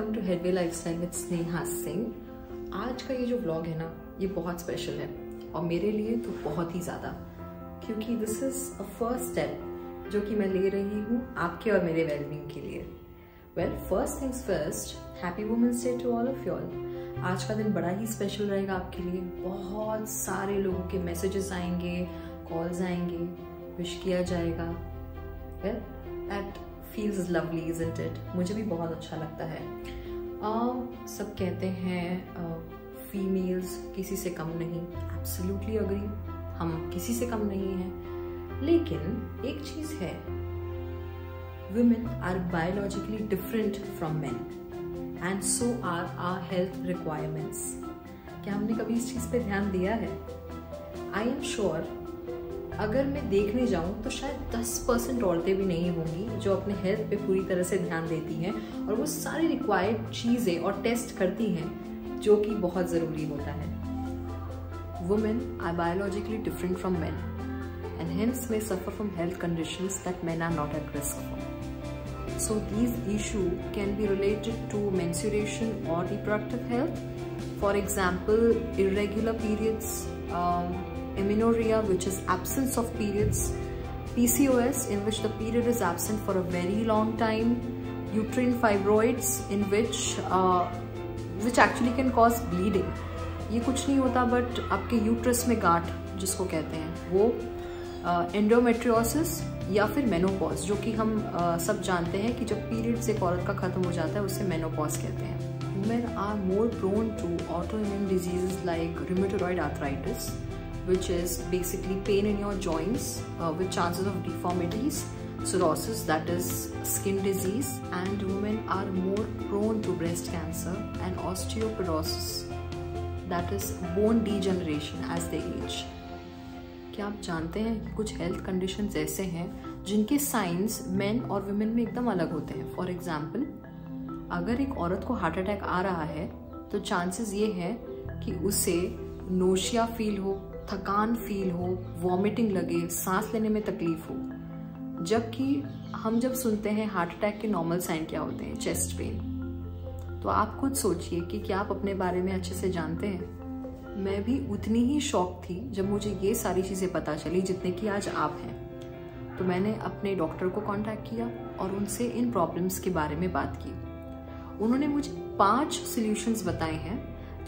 Welcome to healthy lifestyle with Sneha Singh. आज का ये जो व्लॉग है ना, ये बहुत स्पेशल है और मेरे लिए तो बहुत ही ज़्यादा, क्योंकि this is a first step जो कि मैं ले रही हूँ आपके और मेरे वेलबींग के लिए। Well, first things first, happy women's day to all of you all. आज का दिन बड़ा ही स्पेशल रहेगा आपके लिए। बहुत सारे लोगों के मैसेजेस आएंगे, कॉल्स आएंगे, विश किया जाएगा। Well, that feels lovely, isn't it? मुझे भी बहुत अच्छा लगता है। सब कहते हैं फीमेल्स किसी से कम नहीं। एब्सोल्युटली अग्री, हम किसी से कम नहीं हैं। लेकिन एक चीज है, women are biologically different from men and so are our health requirements। क्या हमने कभी इस चीज पे ध्यान दिया है? I am sure अगर मैं देखने जाऊं तो शायद 10% औरतें भी नहीं होंगी जो अपने हेल्थ पे पूरी तरह से ध्यान देती हैं और वो सारी रिक्वायर्ड चीजें और टेस्ट करती हैं जो कि बहुत जरूरी होता है। Women are biologically different from men and hence may suffer from health conditions that men are not at risk for. So these issues can be related to menstruation or reproductive health. For example, irregular periods, amenorrhea, which is absence of periods, PCOS, in which the period is absent for a very long time, uterine fibroids, in which actually can cause bleeding. ये कुछ नहीं होता but आपके uterus में गांठ जिसको कहते हैं वो, एंडोमेट्रियोसिस या फिर मेनोपॉज, जो कि हम सब जानते हैं कि जब पीरियड्स एक औरत का खत्म हो जाता है उसे मेनोपॉज कहते हैं। Women are more prone to autoimmune diseases like rheumatoid arthritis, which is basically pain in your joints with chances of deformities, cirrhosis, that is skin disease, and women are more prone to breast cancer and osteoporosis, that is bone degeneration as they age। क्या आप जानते हैं कि कुछ health conditions ऐसे हैं जिनके science main और वुमेन में एकदम अलग होते हैं? फॉर एग्जाम्पल, अगर एक औरत को हार्ट अटैक आ रहा है तो चांसेस ये हैं कि उसे नोशिया फील हो, थकान फील हो, वॉमिटिंग लगे, सांस लेने में तकलीफ हो। जबकि हम जब सुनते हैं हार्ट अटैक के नॉर्मल साइन क्या होते हैं? Chest pain. तो आप खुद सोचिए कि क्या आप अपने बारे में अच्छे से जानते हैं? मैं भी उतनी ही शॉक थी जब मुझे ये सारी चीज़ें पता चली जितने कि आज आप हैं। तो मैंने अपने डॉक्टर को कांटेक्ट किया और उनसे इन प्रॉब्लम्स के बारे में बात की। उन्होंने मुझे 5 सॉल्यूशंस बताए हैं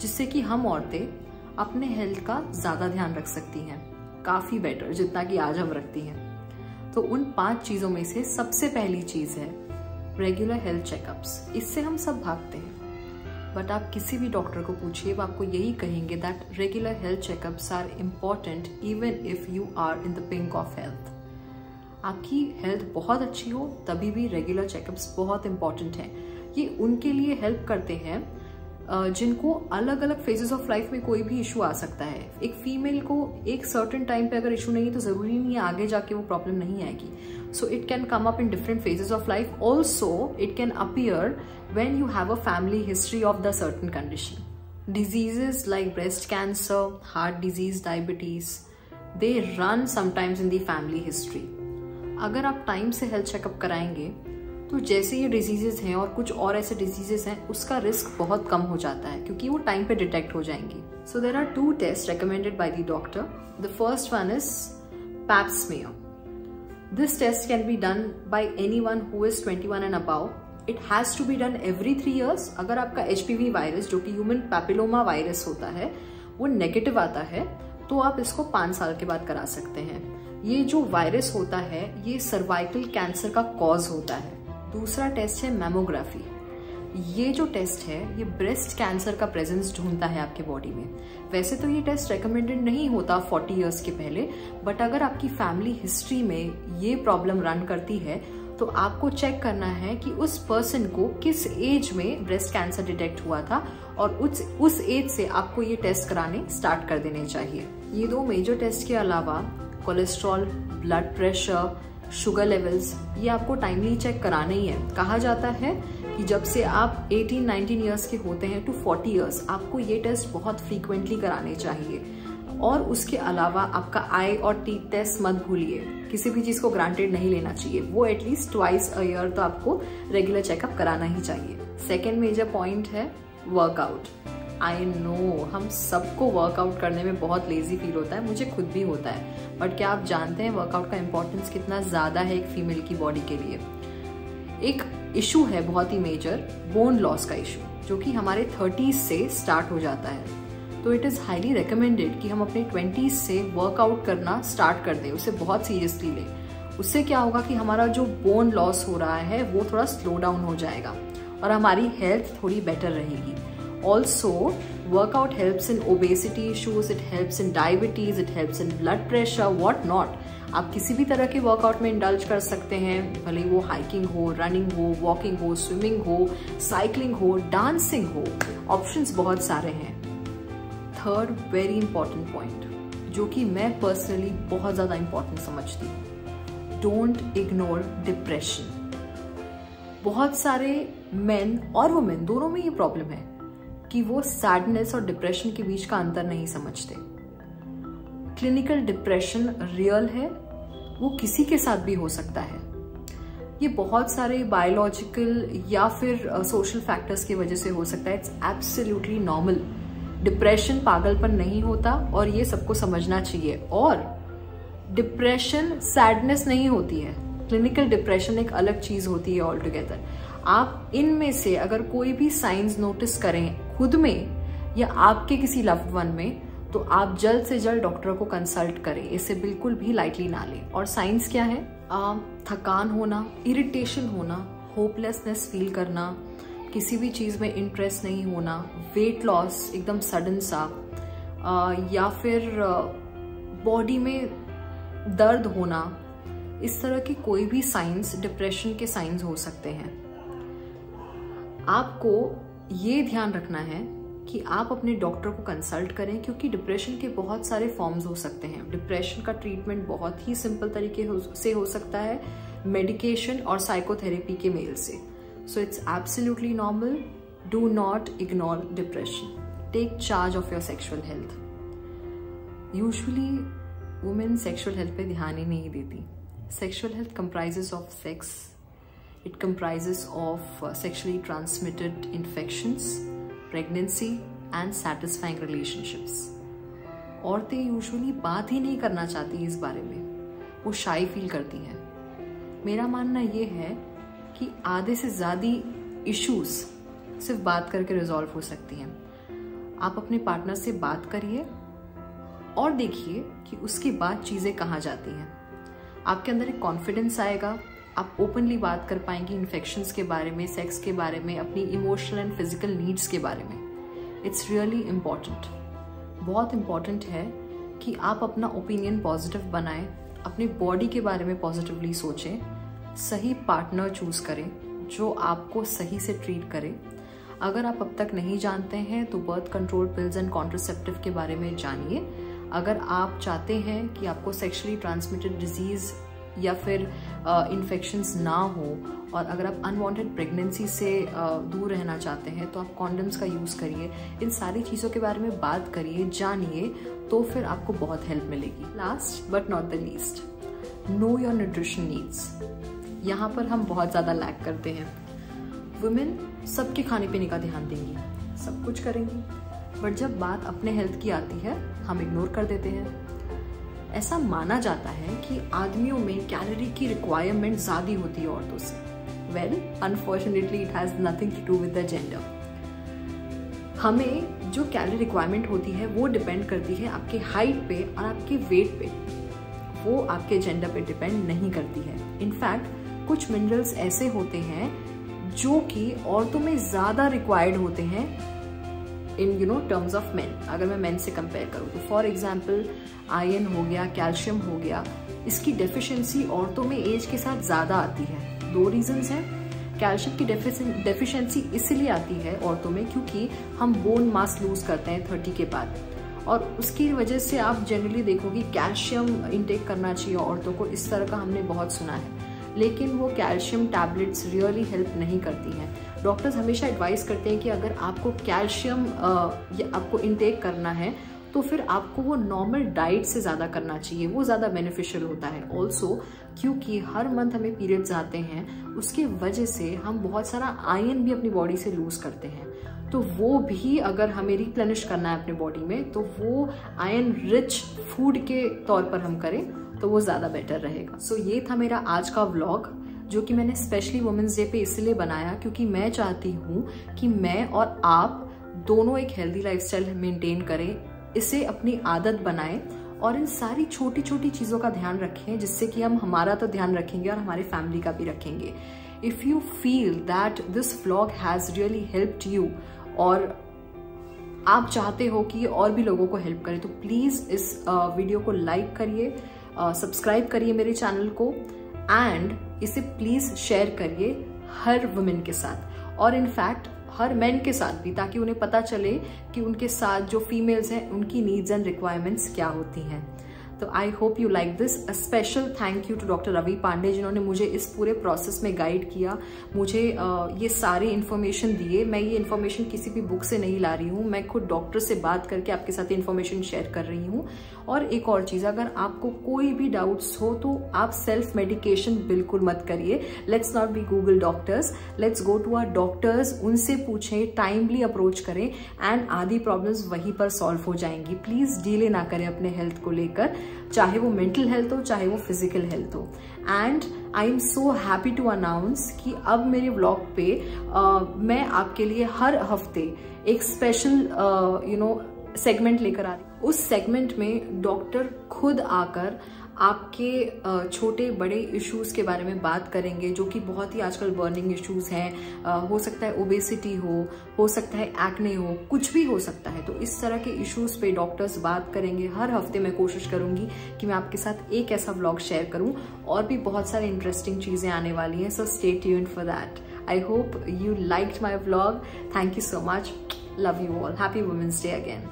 जिससे कि हम औरतें अपने हेल्थ का ज़्यादा ध्यान रख सकती हैं, काफ़ी बेटर जितना कि आज हम रखती हैं। तो उन 5 चीज़ों में से सबसे पहली चीज़ है रेगुलर हेल्थ चेकअप्स। इससे हम सब भागते हैं, बट आप किसी भी डॉक्टर को पूछिए वो आपको यही कहेंगे that regular health checkups are important even if you are in the pink of health. आपकी हेल्थ बहुत अच्छी हो तभी भी रेगुलर चेकअप्स बहुत इंपॉर्टेंट हैं। ये उनके लिए हेल्प करते हैं जिनको अलग अलग फेजेस ऑफ लाइफ में कोई भी इशू आ सकता है। एक फीमेल को एक सर्टेन टाइम पे अगर इशू नहीं है तो जरूरी नहीं है आगे जाके वो प्रॉब्लम नहीं आएगी। So it can come up in different phases of life. Also it can appear when you have a family history of the certain condition. Diseases like breast cancer, heart disease, diabetes, they run sometimes in the family history. अगर आप time से health checkup कराएंगे तो जैसे ये diseases हैं और कुछ और ऐसे डिजीजेस हैं उसका रिस्क बहुत कम हो जाता है क्योंकि वो टाइम पे डिटेक्ट हो जाएंगी। So there are 2 test recommended by the doctor. The first one is pap smear. This test can be done by anyone who is 21 and above. It has to be done every 3 years. अगर आपका HPV virus जो कि human papilloma virus होता है वो negative आता है तो आप इसको 5 साल के बाद करा सकते हैं। ये जो वायरस होता है ये सर्वाइकल कैंसर का कॉज होता है। दूसरा टेस्ट है मैमोग्राफी। ये जो टेस्ट है ये ब्रेस्ट कैंसर का प्रेजेंस ढूंढता है आपके बॉडी में। वैसे तो ये टेस्ट रेकमेंडेड नहीं होता 40 इयर्स के पहले, बट अगर आपकी फैमिली हिस्ट्री में ये प्रॉब्लम रन करती है तो आपको चेक करना है कि उस पर्सन को किस एज में ब्रेस्ट कैंसर डिटेक्ट हुआ था और उस एज से आपको ये टेस्ट कराने स्टार्ट कर देने चाहिए। ये 2 मेजर टेस्ट के अलावा cholesterol, blood pressure, sugar levels, ये आपको टाइमली चेक कराना ही है। कहा जाता है कि जब से आप 18-19 ईयर्स के होते हैं टू 40 ईयर्स आपको ये टेस्ट बहुत फ्रीक्वेंटली कराने चाहिए। और उसके अलावा आपका आई और टीथ टेस्ट मत भूलिए, किसी भी चीज को ग्रांटेड नहीं लेना चाहिए, वो एटलीस्ट ट्वाइस अ ईयर तो आपको रेगुलर चेकअप कराना ही चाहिए। सेकेंड मेजर पॉइंट है वर्कआउट। आई नो हम सबको वर्कआउट करने में बहुत लेजी फील होता है, मुझे खुद भी होता है, बट क्या आप जानते हैं वर्कआउट का इंपॉर्टेंस कितना ज्यादा है एक फीमेल की बॉडी के लिए। एक इशू है बहुत ही मेजर, बोन लॉस का इशू, जो कि हमारे 30s से स्टार्ट हो जाता है। तो इट इज हाईली रिकमेंडेड कि हम अपने 20s से वर्कआउट करना स्टार्ट कर दें, उसे बहुत सीरियसली लें। उससे क्या होगा कि हमारा जो बोन लॉस हो रहा है वो थोड़ा स्लो डाउन हो जाएगा और हमारी हेल्थ थोड़ी बेटर रहेगी। Also workout helps in obesity issues, it helps in diabetes, it helps in blood pressure, what not. आप किसी भी तरह के वर्कआउट में इंडल्ज कर सकते हैं, भले वो हाइकिंग हो, रनिंग हो, वॉकिंग हो, स्विमिंग हो, साइकिलिंग हो, डांसिंग हो, ऑप्शंस बहुत सारे हैं। थर्ड वेरी इंपॉर्टेंट पॉइंट, जो कि मैं पर्सनली बहुत ज्यादा इंपॉर्टेंट समझती हूँ, डोंट इग्नोर डिप्रेशन। बहुत सारे मेन और वुमेन दोनों में ये प्रॉब्लम है कि वो सैडनेस और डिप्रेशन के बीच का अंतर नहीं समझते। क्लिनिकल डिप्रेशन रियल है, वो किसी के साथ भी हो सकता है। ये बहुत सारे बायोलॉजिकल या फिर सोशल फैक्टर्स की वजह से हो सकता है। It's absolutely normal. डिप्रेशन पागलपन नहीं होता और ये सबको समझना चाहिए। और डिप्रेशन सैडनेस नहीं होती है, क्लिनिकल डिप्रेशन एक अलग चीज होती है ऑल टुगेदर। आप इनमें से अगर कोई भी साइंस नोटिस करें खुद में या आपके किसी लव्ड वन में, तो आप जल्द से जल्द डॉक्टर को कंसल्ट करें, इसे बिल्कुल भी लाइटली ना लें। और साइंस क्या है? थकान होना, इरिटेशन होना, होपलेसनेस फील करना, किसी भी चीज में इंटरेस्ट नहीं होना, वेट लॉस एकदम सडन सा, या फिर बॉडी में दर्द होना, इस तरह की कोई भी साइंस डिप्रेशन के साइंस हो सकते हैं। आपको ये ध्यान रखना है कि आप अपने डॉक्टर को कंसल्ट करें, क्योंकि डिप्रेशन के बहुत सारे फॉर्म्स हो सकते हैं। डिप्रेशन का ट्रीटमेंट बहुत ही सिंपल तरीके से हो सकता है, मेडिकेशन और साइकोथेरेपी के मेल से। So it's absolutely normal. Do not ignore depression. Take charge of your sexual health. Usually women sexual health पे ध्यान ही नहीं देती। Sexual health comprises of sex, it comprises of sexually transmitted infections, pregnancy and satisfying relationships. औरतें usually बात ही नहीं करना चाहती इस बारे में, वो शाई फील करती हैं। मेरा मानना ये है कि आधे से ज़्यादा इश्यूज सिर्फ बात करके रिजॉल्व हो सकती हैं। आप अपने पार्टनर से बात करिए और देखिए कि उसके बाद चीज़ें कहाँ जाती हैं। आपके अंदर एक कॉन्फिडेंस आएगा, आप ओपनली बात कर पाएंगे इन्फेक्शंस के बारे में, सेक्स के बारे में, अपनी इमोशनल एंड फिजिकल नीड्स के बारे में। इट्स रियली इम्पॉर्टेंट, बहुत इम्पॉर्टेंट है कि आप अपना ओपिनियन पॉजिटिव बनाएं, अपनी बॉडी के बारे में पॉजिटिवली सोचें, सही पार्टनर चूज करें जो आपको सही से ट्रीट करे। अगर आप अब तक नहीं जानते हैं तो birth control pills and contraceptive के बारे में जानिए। अगर आप चाहते हैं कि आपको सेक्सुअली ट्रांसमिटेड डिजीज या फिर इन्फेक्शंस ना हो, और अगर आप अनवांटेड प्रेगनेंसी से दूर रहना चाहते हैं तो आप कॉन्डम्स का यूज़ करिए। इन सारी चीज़ों के बारे में बात करिए, जानिए, तो फिर आपको बहुत हेल्प मिलेगी। Last but not the least, know your nutrition needs. यहाँ पर हम बहुत ज़्यादा लैक करते हैं। वुमेन सबके खाने पीने का ध्यान देंगी, सब कुछ करेंगी, बट जब बात अपने हेल्थ की आती है हम इग्नोर कर देते हैं। ऐसा माना जाता है कि आदमियों में कैलोरी की रिक्वायरमेंट ज़्यादा होती है औरतों से। Well, unfortunately it has nothing to do with the gender. हमें जो कैलोरी रिक्वायरमेंट होती है वो डिपेंड करती है आपके हाइट पे और आपके वेट पे, वो आपके जेंडर पे डिपेंड नहीं करती है। इनफैक्ट कुछ मिनरल्स ऐसे होते हैं जो कि औरतों में ज़्यादा रिक्वायर्ड होते हैं इन टर्म्स ऑफ मेन। अगर मैं मेन से कंपेयर करूँ तो फॉर एग्जाम्पल आयरन हो गया, कैल्शियम हो गया, इसकी डेफिशिएंसी औरतों में एज के साथ ज़्यादा आती है। 2 रीजंस हैं। कैल्शियम की डेफिशिएंसी इसलिए आती है औरतों में क्योंकि हम बोन मास लूज करते हैं 30 के बाद, और उसकी वजह से आप जनरली देखोगे कैल्शियम इंटेक करना चाहिए औरतों को, इस तरह का हमने बहुत सुना है। लेकिन वो कैल्शियम टैबलेट्स रियली हेल्प नहीं करती हैं। डॉक्टर्स हमेशा एडवाइस करते हैं कि अगर आपको कैल्शियम आपको इंटेक करना है तो फिर आपको वो नॉर्मल डाइट से ज़्यादा करना चाहिए, वो ज़्यादा बेनिफिशियल होता है। ऑल्सो क्योंकि हर मंथ हमें पीरियड्स आते हैं, उसके वजह से हम बहुत सारा आयरन भी अपनी बॉडी से लूज करते हैं, तो वो भी अगर हमें रिप्लेनिश करना है अपने बॉडी में, तो वो आयरन रिच फूड के तौर पर हम करें तो वो ज़्यादा बेटर रहेगा। सो ये था मेरा आज का व्लॉग, जो कि मैंने स्पेशली वुमेंस डे पे इसलिए बनाया क्योंकि मैं चाहती हूँ कि मैं और आप दोनों एक हेल्दी लाइफस्टाइल मेंटेन करें, इसे अपनी आदत बनाएं और इन सारी छोटी छोटी चीज़ों का ध्यान रखें, जिससे कि हम हमारा तो ध्यान रखेंगे और हमारे फैमिली का भी रखेंगे। If you feel that this vlog has really helped you और आप चाहते हो कि और भी लोगों को हेल्प करे, तो प्लीज़ इस वीडियो को लाइक करिए, सब्सक्राइब करिए मेरे चैनल को एंड इसे प्लीज़ शेयर करिए हर वुमेन के साथ और इनफैक्ट हर मैन के साथ भी, ताकि उन्हें पता चले कि उनके साथ जो फीमेल्स हैं उनकी नीड्स एंड रिक्वायरमेंट्स क्या होती हैं। तो I hope you like this. A special thank you to doctor Ravi Pandey, जिन्होंने मुझे इस पूरे प्रोसेस में गाइड किया, मुझे ये सारी इन्फॉर्मेशन दिए। मैं ये इन्फॉर्मेशन किसी भी बुक से नहीं ला रही हूँ, मैं खुद डॉक्टर से बात करके आपके साथ इन्फॉर्मेशन शेयर कर रही हूँ। और एक और चीज़, अगर आपको कोई भी डाउट्स हो तो आप सेल्फ मेडिकेशन बिल्कुल मत करिए। Let's not be Google doctors, let's go to our doctors, उनसे पूछें, टाइमली अप्रोच करें एंड आधी प्रॉब्लम्स वहीं पर सॉल्व हो जाएंगी। प्लीज़ डिले ना करें अपने हेल्थ को लेकर, चाहे वो मेंटल हेल्थ हो चाहे वो फिजिकल हेल्थ हो। And I am so happy to announce कि अब मेरे व्लॉग पे मैं आपके लिए हर हफ्ते एक स्पेशल सेगमेंट लेकर आ रही हूँ। उस सेगमेंट में डॉक्टर खुद आकर आपके छोटे बड़े इश्यूज के बारे में बात करेंगे, जो कि बहुत ही आजकल बर्निंग इश्यूज हैं। हो सकता है ओबेसिटी हो सकता है एक्ने हो, कुछ भी हो सकता है। तो इस तरह के इश्यूज पे डॉक्टर्स बात करेंगे। हर हफ्ते मैं कोशिश करूंगी कि मैं आपके साथ एक ऐसा व्लॉग शेयर करूं, और भी बहुत सारे इंटरेस्टिंग चीजें आने वाली हैं। So stay tuned for that. I hope you liked my vlog. Thank you so much. Love you all. Happy Women's Day again.